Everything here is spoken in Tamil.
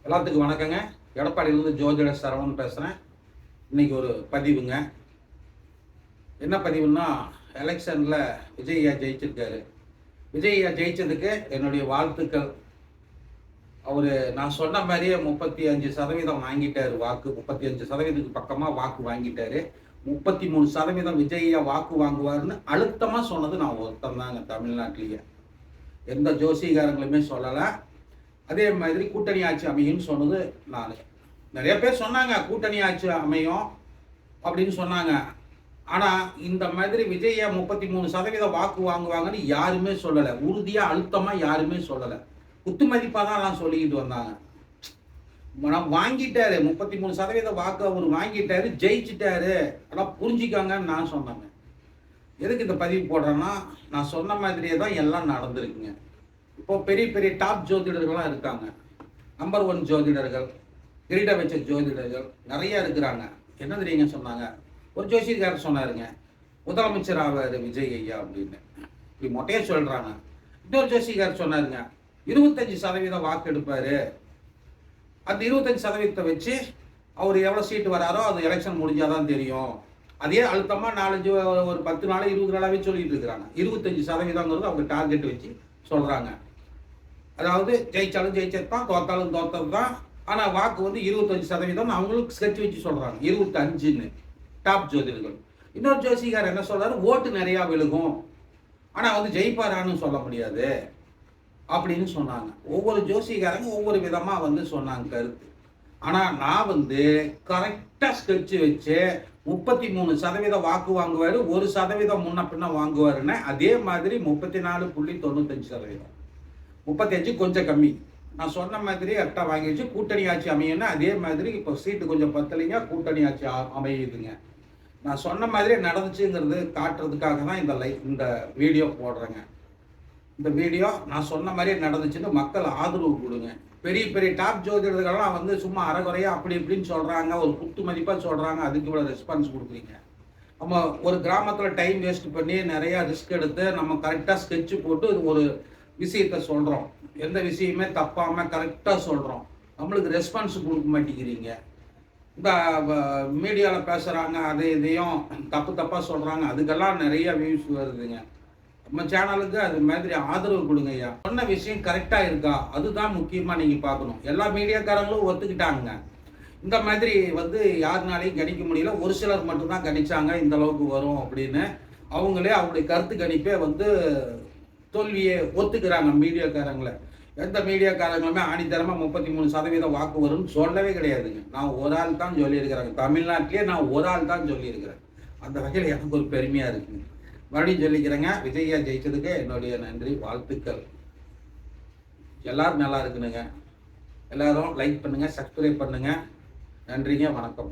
எல்லாத்துக்கும் வணக்கங்க. எடப்பாடியிலேருந்து ஜோதிட சரவணன் பேசுகிறேன். இன்றைக்கி ஒரு பதிவுங்க. என்ன பதிவுன்னா, எலெக்ஷனில் விஜய் ஐயா ஜெயிச்சிருக்காரு. விஜய் ஐயா ஜெயிச்சதுக்கு என்னுடைய வாழ்த்துக்கள். அவர் நான் சொன்ன மாதிரியே 35% வாங்கிட்டார் வாக்கு. 35% பக்கமாக வாக்கு வாங்கிட்டார். 33% விஜய் ஐயா வாக்கு வாங்குவார்னு அழுத்தமாக சொன்னது நான் ஒருத்தன் தாங்க தமிழ்நாட்டிலேயே. எந்த ஜோசிகாரங்களுமே சொல்லலை. அதே மாதிரி கூட்டணி ஆட்சி அமையும்னு சொன்னது நான். நிறைய பேர் சொன்னாங்க கூட்டணி ஆட்சி அமையும் அப்படின்னு சொன்னாங்க. ஆனால் இந்த மாதிரி விஜய 33% வாக்கு வாங்குவாங்கன்னு யாருமே சொல்லலை. உறுதியாக அழுத்தமாக யாருமே சொல்லலை. குத்து மதிப்பாக தான் எல்லாம் சொல்லிக்கிட்டு வந்தாங்க. வாங்கிட்டாரு 33% வாக்கு அவர் வாங்கிட்டாரு, ஜெயிச்சிட்டாரு. ஆனால் புரிஞ்சிக்காங்கன்னு நான் சொன்னேங்க. எதுக்கு இந்த பதிவு போடுறேன்னா, நான் சொன்ன மாதிரியே தான் எல்லாம் நடந்திருக்குங்க. இப்போ பெரிய பெரிய டாப் ஜோதிடர்கள்லாம் இருக்காங்க. நம்பர் 1 ஜோதிடர்கள், கிரீட வச்ச ஜோதிடர்கள் நிறைய இருக்கிறாங்க. என்ன தெரியுங்க சொன்னாங்க, ஒரு ஜோசியக்காரர் சொன்னாருங்க, முதலமைச்சர் ஆவார் விஜய் ஐயா அப்படின்னு. இப்படி மொட்டையே சொல்றாங்க. இன்னொரு ஜோசியக்காரர் சொன்னாருங்க, 25% வாக்கு எடுப்பாரு. அந்த 25% வச்சு அவர் எவ்வளோ சீட்டு வராரோ அது எலெக்ஷன் முடிஞ்சாதான் தெரியும். அதே அழுத்தமாக 4 ஒரு 10 நாள் 20 நாளாவே சொல்லிட்டு இருக்கிறாங்க. 25% அவங்க டார்கெட் வச்சு சொல்றாங்க. அதாவது ஜெயிச்சாலும் ஜெயிச்சது தான், தோத்தாலும் தோத்தது தான். ஆனால் வாக்கு வந்து 25% அவங்களுக்கு ஸ்கெட்ச் வச்சு சொல்கிறாங்க. 25ன்னு டாப் ஜோதிடர்கள். இன்னொரு ஜோசிகார் என்ன சொல்றாரு, ஓட்டு நிறையா விழுகும், ஆனால் வந்து ஜெயிப்பாரான்னு சொல்ல முடியாது அப்படின்னு சொன்னாங்க. ஒவ்வொரு ஜோசிகாரங்க ஒவ்வொரு விதமாக வந்து சொன்னாங்க கருத்து. ஆனால் நான் வந்து கரெக்டாக ஸ்கெட்ச் வச்சு 33% வாக்கு வாங்குவார், 1% முன்ன பின்ன வாங்குவாருன்னு. அதே மாதிரி 34.95%. 35 கொஞ்சம் கம்மி. நான் சொன்ன மாதிரி கரெக்டாக வாங்கி வச்சு கூட்டணி ஆட்சி அமையும்னா அதே மாதிரி இப்போ சீட்டு கொஞ்சம் பத்தலைங்க, கூட்டணி ஆட்சி அமையுதுங்க. நான் சொன்ன மாதிரியே நடந்துச்சுங்கிறது காட்டுறதுக்காக தான் இந்த வீடியோ போடுறேங்க. இந்த வீடியோ நான் சொன்ன மாதிரியே நடந்துச்சுன்னு மக்கள் ஆதரவு கொடுங்க. பெரிய பெரிய டாப் ஜோதிடர்கள்லாம் வந்து சும்மா அறகுறையாக அப்படி இப்படின்னு சொல்கிறாங்க, ஒரு குத்து மதிப்பாக சொல்கிறாங்க. அதுக்கு இவ்வளோ ரெஸ்பான்ஸ் கொடுக்குறீங்க. நம்ம ஒரு கிராமத்தில் டைம் வேஸ்ட் பண்ணி நிறையா ரிஸ்க் எடுத்து நம்ம கரெக்டாக ஸ்கெட்சு போட்டு ஒரு விஷயத்த சொல்கிறோம். எந்த விஷயமே தப்பாமல் கரெக்டாக சொல்கிறோம். நம்மளுக்கு ரெஸ்பான்ஸ் கொடுக்க மாட்டேங்கிறீங்க. இந்த மீடியாவில் பேசுகிறாங்க, அது இதையும் தப்பாக சொல்கிறாங்க. அதுக்கெல்லாம் நிறைய வியூஸ் வருதுங்க. நம்ம சேனலுக்கு அது மாதிரி ஆதரவு கொடுங்க ஐயா. சொன்ன விஷயம் கரெக்டாக இருக்கா, அதுதான் முக்கியமாக நீங்கள் பார்க்கணும். எல்லா மீடியாக்காரங்களும் ஒத்துக்கிட்டாங்க. இந்த மாதிரி வந்து யாருனாலையும் கணிக்க முடியல, ஒரு சிலர் மட்டும்தான் கணிச்சாங்க இந்த அளவுக்கு வரும் அப்படின்னு. அவங்களே அவங்களுடைய கருத்து கணிப்பே வந்து தோல்வியை ஒத்துக்கிறாங்க மீடியாக்காரங்களை. எந்த மீடியாக்காரங்களுமே ஆணித்தரமாக 33% வாக்கு வரும்னு சொல்லவே கிடையாதுங்க. நான் ஒரு ஆள் தான் சொல்லியிருக்கிறேங்க. தமிழ்நாட்டிலே நான் ஒரு ஆள் தான் சொல்லியிருக்கிறேன். அந்த வகையில் எனக்கு ஒரு பெருமையாக இருக்குங்க. மறுபடியும் சொல்லிக்கிறேங்க, விஜயா ஜெயிச்சதுக்கு என்னுடைய நன்றி, வாழ்த்துக்கள். எல்லாரும் நல்லா இருக்கணுங்க. எல்லாரும் லைக் பண்ணுங்கள், சப்ஸ்கிரைப் பண்ணுங்கள். நன்றிங்க, வணக்கம்.